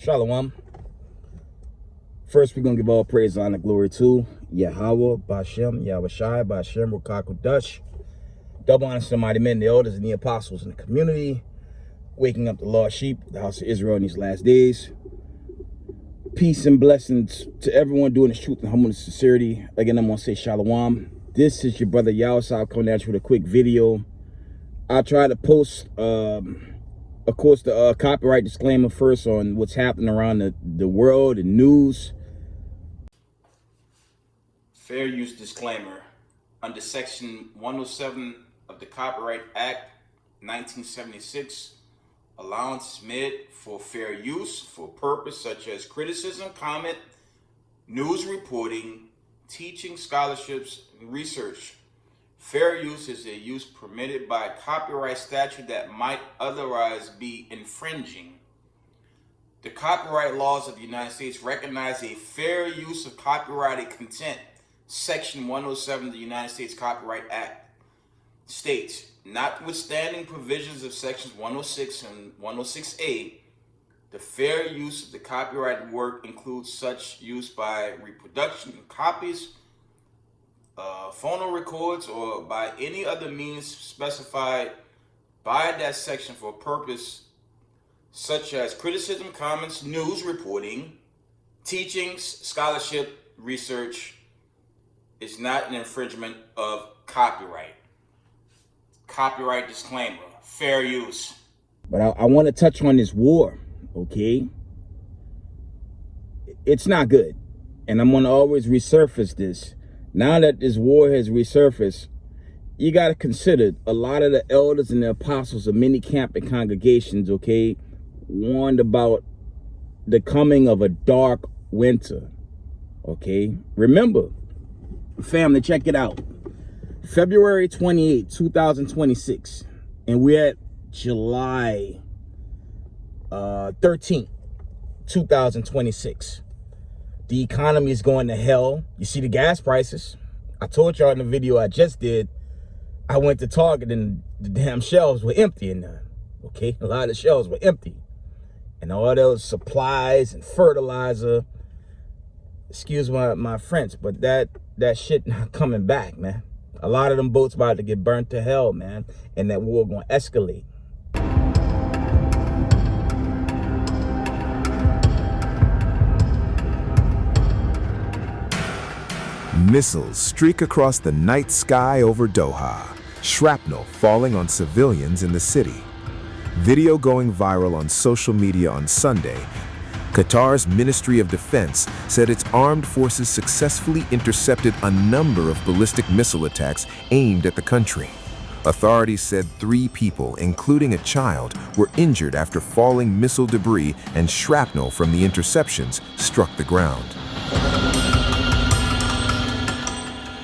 Shalom. First, we're going to give all praise, honor, glory to Yahweh, Bashem, Yahushai, Bashem, Rukakudash. Double honor to the mighty men, the elders, and the apostles in the community, waking up the lost sheep, the house of Israel in these last days. Peace and blessings to everyone doing this truth and humbleness and sincerity. Again, I'm going to say Shalom. This is your brother Yahushai coming at you with a quick video. I'll try to post, of course, the copyright disclaimer first on what's happening around the world and news. Fair use disclaimer. Under Section 107 of the Copyright Act 1976, allowance is made for fair use for purpose such as criticism, comment, news reporting, teaching, scholarships, and research. Fair use is a use permitted by a copyright statute that might otherwise be infringing. The copyright laws of the United States recognize a fair use of copyrighted content. Section 107 of the United States Copyright Act states, notwithstanding provisions of sections 106 and 106A, the fair use of the copyrighted work includes such use by reproduction of copies, phono records, or by any other means specified by that section for a purpose such as criticism, comments, news reporting, teachings, scholarship, research, is not an infringement of copyright. Copyright disclaimer, fair use. But I want to touch on this war, okay? It's not good. And I'm going to always resurface this. Now that this war has resurfaced, you got to consider a lot of the elders and the apostles of many camp and congregations, okay, warned about the coming of a dark winter, okay? Remember, family, check it out. February 28, 2026, and we're at July 13th, 2026. The economy is going to hell. You see the gas prices. I told y'all in the video I just did, I went to Target and the damn shelves were empty in there. Okay, a lot of the shelves were empty. And all those supplies and fertilizer, excuse my French, but that shit not coming back, man. A lot of them boats about to get burnt to hell, man. And that war gonna escalate. Missiles streak across the night sky over Doha, shrapnel falling on civilians in the city. Video going viral on social media on Sunday, Qatar's Ministry of Defense said its armed forces successfully intercepted a number of ballistic missile attacks aimed at the country. Authorities said 3 people, including a child, were injured after falling missile debris and shrapnel from the interceptions struck the ground.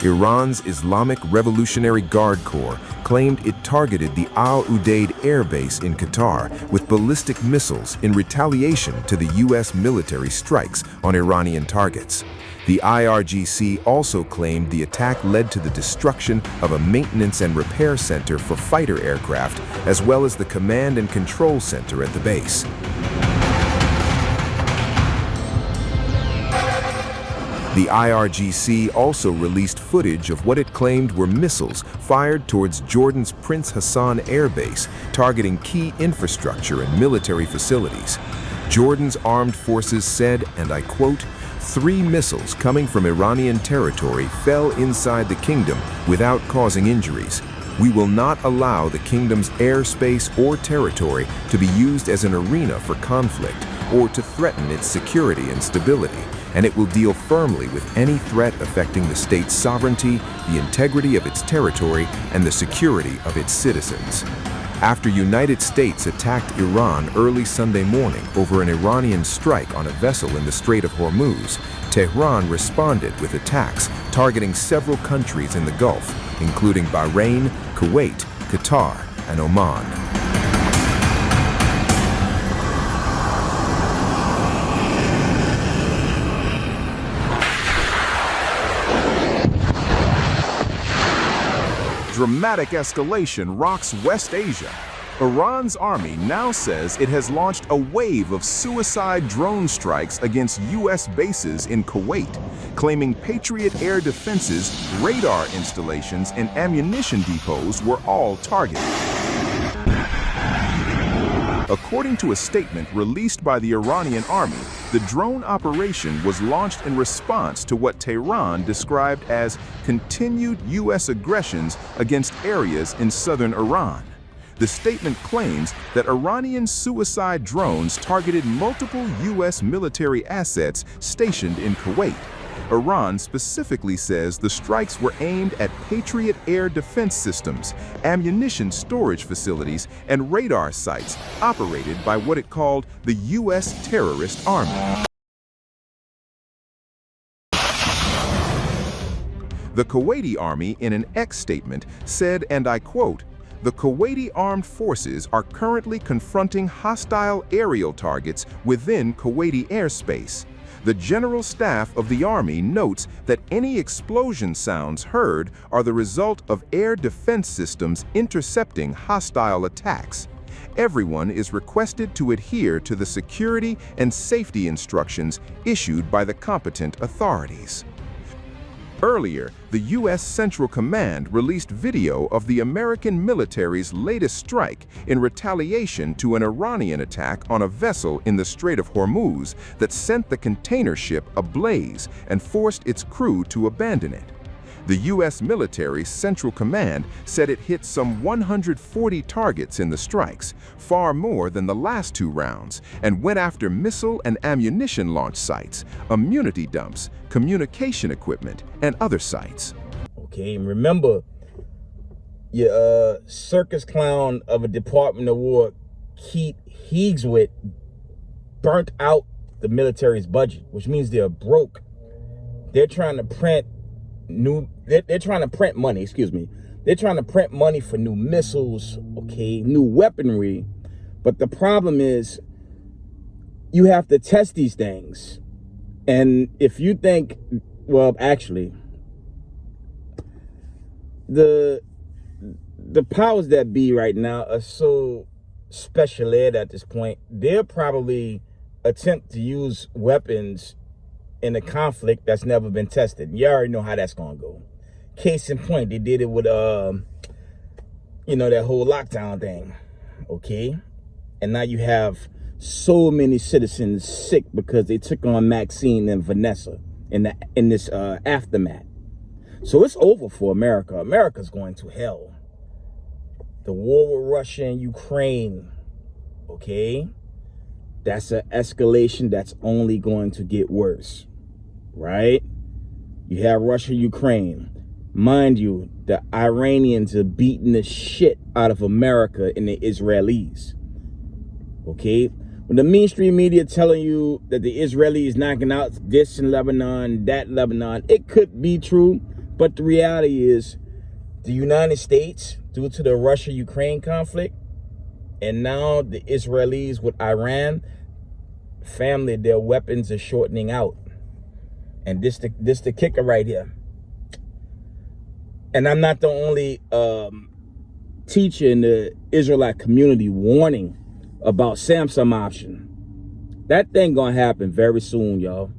Iran's Islamic Revolutionary Guard Corps claimed it targeted the Al Udeid air base in Qatar with ballistic missiles in retaliation to the U.S. military strikes on Iranian targets. The IRGC also claimed the attack led to the destruction of a maintenance and repair center for fighter aircraft, as well as the command and control center at the base. The IRGC also released footage of what it claimed were missiles fired towards Jordan's Prince Hassan Air Base, targeting key infrastructure and military facilities. Jordan's armed forces said, and I quote, 3 missiles coming from Iranian territory fell inside the kingdom without causing injuries. We will not allow the kingdom's airspace or territory to be used as an arena for conflict or to threaten its security and stability, and it will deal firmly with any threat affecting the state's sovereignty, the integrity of its territory, and the security of its citizens. After United States attacked Iran early Sunday morning over an Iranian strike on a vessel in the Strait of Hormuz, Tehran responded with attacks targeting several countries in the Gulf, including Bahrain, Kuwait, Qatar, and Oman. Dramatic escalation rocks West Asia Iran's army now says it has launched a wave of suicide drone strikes against U.S. bases in Kuwait, claiming Patriot air defenses, radar installations, and ammunition depots were all targeted. According to a statement released by the Iranian army, the drone operation was launched in response to what Tehran described as continued U.S. aggressions against areas in southern Iran. The statement claims that Iranian suicide drones targeted multiple U.S. military assets stationed in Kuwait. Iran specifically says the strikes were aimed at Patriot air defense systems, ammunition storage facilities, and radar sites operated by what it called the U.S. terrorist army. The Kuwaiti army, in an X statement, said, and I quote, "The Kuwaiti armed forces are currently confronting hostile aerial targets within Kuwaiti airspace. The General Staff of the Army notes that any explosion sounds heard are the result of air defense systems intercepting hostile attacks. Everyone is requested to adhere to the security and safety instructions issued by the competent authorities." Earlier, the U.S. Central Command released video of the American military's latest strike in retaliation to an Iranian attack on a vessel in the Strait of Hormuz that sent the container ship ablaze and forced its crew to abandon it. The U.S. military's Central Command said it hit some 140 targets in the strikes, far more than the last two rounds, and went after missile and ammunition launch sites, immunity dumps, communication equipment, and other sites. Okay, and remember, your circus clown of a Department of War, Keith Hegswit, burnt out the military's budget, which means they're broke. They're trying to print they're trying to print money, They're trying to print money for new missiles, okay, new weaponry. But the problem is you have to test these things. And if you think, well, actually, the powers that be right now are so special ed at this point, they'll probably attempt to use weapons in a conflict that's never been tested. You already know how that's gonna go. Case in point, they did it with that whole lockdown thing, okay? And now you have so many citizens sick because they took on Maxine and Vanessa in this aftermath. So it's over for America. America's going to hell. The war with Russia and Ukraine, okay? That's an escalation that's only going to get worse, right? You have Russia, Ukraine. Mind you, the Iranians are beating the shit out of America and the Israelis, okay? When the mainstream media telling you that the Israelis knocking out this in Lebanon, that in Lebanon, it could be true, but the reality is the United States, due to the Russia-Ukraine conflict, and now the Israelis with Iran, family, their weapons are shortening out. And this the kicker right here. And I'm not the only teacher in the Israelite community warning about Samsung option. That thing gonna happen very soon, y'all.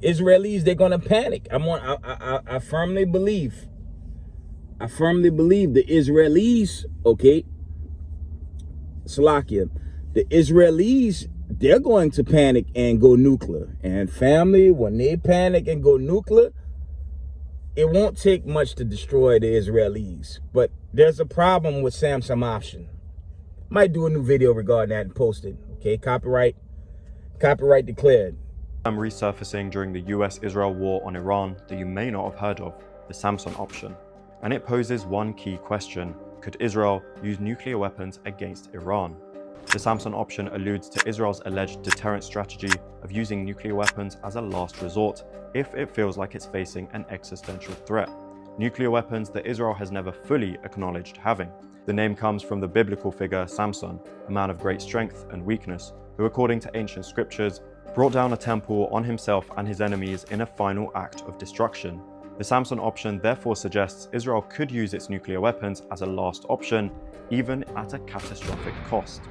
Israelis, they're gonna panic. I firmly believe the Israelis, okay, Slovakia, the Israelis, they're going to panic and go nuclear. And family, when they panic and go nuclear, it won't take much to destroy the Israelis. But there's a problem with Samsung option. Might do a new video regarding that and post it. Okay, copyright declared. I'm resurfacing during the US-Israel war on Iran that you may not have heard of, the Samsung option. And it poses one key question: could Israel use nuclear weapons against Iran? The Samsung option alludes to Israel's alleged deterrent strategy of using nuclear weapons as a last resort if it feels like it's facing an existential threat. Nuclear weapons that Israel has never fully acknowledged having. The name comes from the biblical figure Samson, a man of great strength and weakness, who, according to ancient scriptures, brought down a temple on himself and his enemies in a final act of destruction. The Samson option therefore suggests Israel could use its nuclear weapons as a last option, even at a catastrophic cost.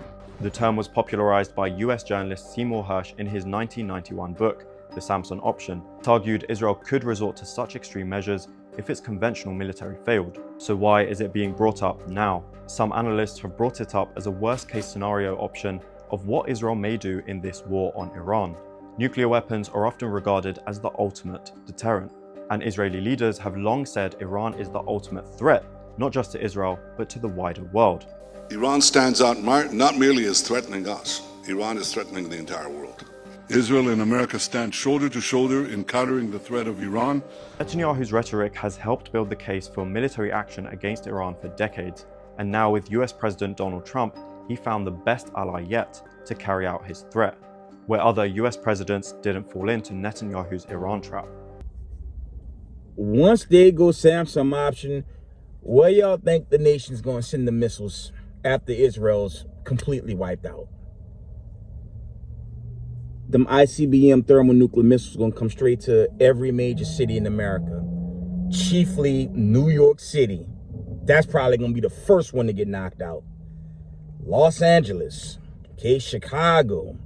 The term was popularized by US journalist Seymour Hersh in his 1991 book, The Samson Option. It argued Israel could resort to such extreme measures if its conventional military failed. So why is it being brought up now? Some analysts have brought it up as a worst-case scenario option of what Israel may do in this war on Iran. Nuclear weapons are often regarded as the ultimate deterrent, and Israeli leaders have long said Iran is the ultimate threat, not just to Israel, but to the wider world. Iran stands out not merely as threatening us, Iran is threatening the entire world. Israel and America stand shoulder to shoulder in countering the threat of Iran. Netanyahu's rhetoric has helped build the case for military action against Iran for decades, and now with US President Donald Trump, he found the best ally yet to carry out his threat, where other US presidents didn't fall into Netanyahu's Iran trap. Once they go Samson option, where y'all think the nation's going to send the missiles after Israel's completely wiped out? Them ICBM thermonuclear missiles going to come straight to every major city in America, chiefly New York City. That's probably going to be the first one to get knocked out. Los Angeles, okay, Chicago,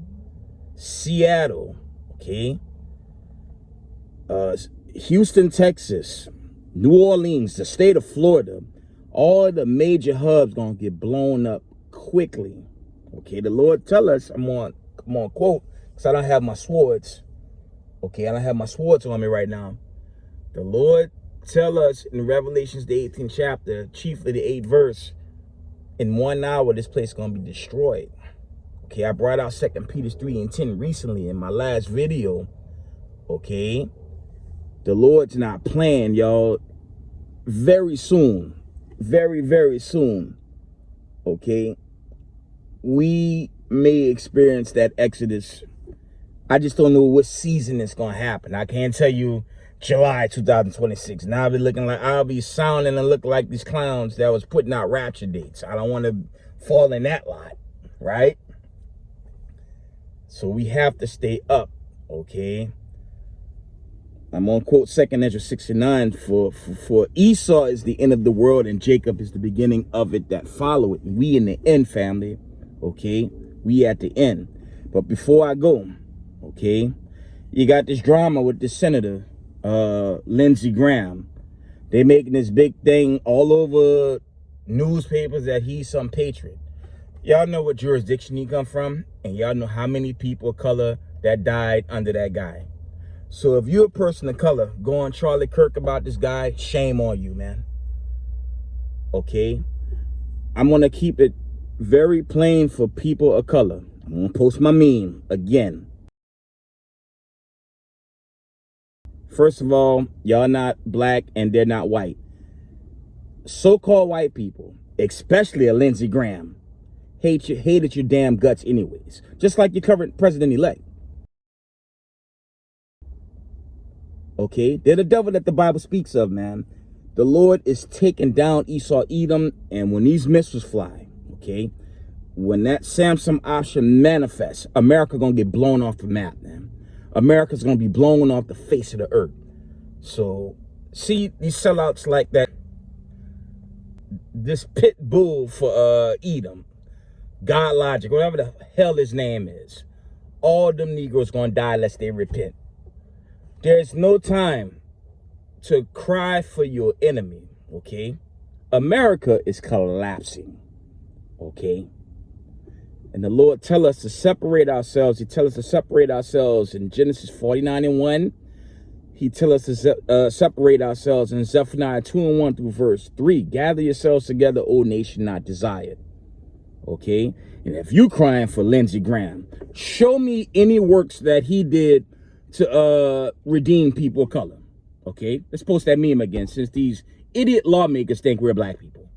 Seattle, okay, Houston, Texas, New Orleans, the state of Florida, all the major hubs gonna get blown up quickly. Okay, the Lord tell us, I'm on quote, because I don't have my swords. Okay, I don't have my swords on me right now. The Lord tell us in Revelations, the 18th chapter, chiefly the 8th verse, in 1 hour, this place is gonna be destroyed. Okay, I brought out 2 Peter 3:10 recently in my last video. Okay, the Lord's not playing, y'all. Very soon, very, very soon, okay, we may experience that Exodus. I just don't know what season it's going to happen. I can't tell you July 2026. Now I'll be sounding and looking like these clowns that was putting out rapture dates. I don't want to fall in that lot, right? So we have to stay up, okay? I'm on quote 2nd Ezra 69 for Esau is the end of the world and Jacob is the beginning of it that follow it. We in the end, family, okay? We at the end. But before I go, okay, you got this drama with the senator, Lindsey Graham. They making this big thing all over newspapers that he's some patriot. Y'all know what jurisdiction he come from, and y'all know how many people of color that died under that guy. So if you're a person of color, go on Charlie Kirk about this guy, shame on you, man. Okay? I'm going to keep it very plain for people of color. I'm going to post my meme again. First of all, y'all not black and they're not white. So-called white people, especially a Lindsey Graham, hated your damn guts anyways. Just like your current president-elect. Okay, they're the devil that the Bible speaks of, man. The Lord is taking down Esau, Edom, and when these missiles fly, okay, when that Samson option manifests, America gonna get blown off the map, man. America's gonna be blown off the face of the earth. So, see these sellouts like that, this pit bull for Edom, God Logic, whatever the hell his name is, all them Negroes gonna die unless they repent. There's no time to cry for your enemy, okay? America is collapsing, okay? And the Lord tell us to separate ourselves. He tell us to separate ourselves in Genesis 49:1. He tell us to separate ourselves in Zephaniah 2:1 through verse 3. Gather yourselves together, O nation not desired, okay? And if you crying for Lindsey Graham, show me any works that he did to redeem people of color. Okay, let's post that meme again, since these idiot lawmakers think we're black people.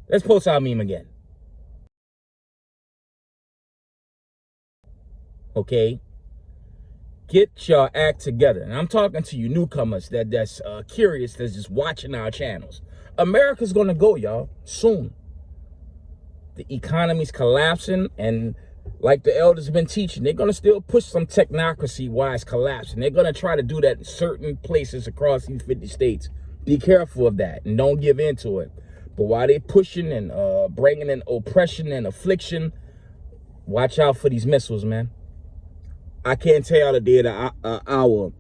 Let's post our meme again. Okay, get your act together. And I'm talking to you newcomers that's curious, that's just watching our channels. America's gonna go, y'all, soon. The economy's collapsing, and like the elders have been teaching, they're going to still push some technocracy-wise collapse. And they're going to try to do that in certain places across these 50 states. Be careful of that and don't give in to it. But while they're pushing and bringing in oppression and affliction, watch out for these missiles, man. I can't tell y'all the day of the hour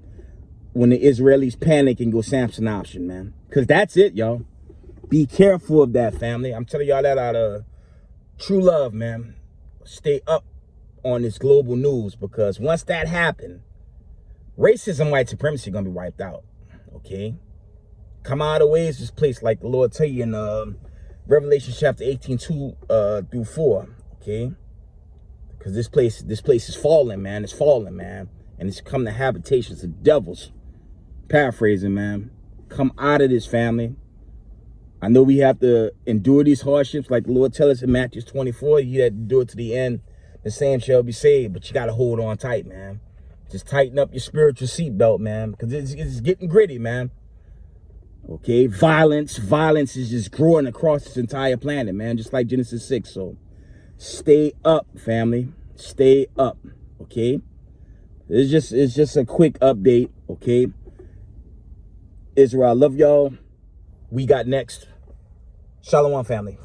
when the Israelis panic and go Samson option, man. Because that's it, y'all. Be careful of that, family. I'm telling y'all that out of true love, man. Stay up on this global news, because once that happens, racism, white supremacy going to be wiped out, okay? Come out of the ways this place, like the Lord tell you in Revelation chapter 18, 2 through 4, okay? Because this place is falling, man. It's falling, man. And it's come to habitations of devils. Paraphrasing, man. Come out of this, family. I know we have to endure these hardships like the Lord tells us in Matthew 24. You have to do it to the end. The same shall be saved. But you got to hold on tight, man. Just tighten up your spiritual seatbelt, man. Because it's getting gritty, man. Okay? Violence is just growing across this entire planet, man. Just like Genesis 6. So stay up, family. Stay up. Okay? It's just a quick update. Okay? Israel, I love y'all. We got next. Shalom, family.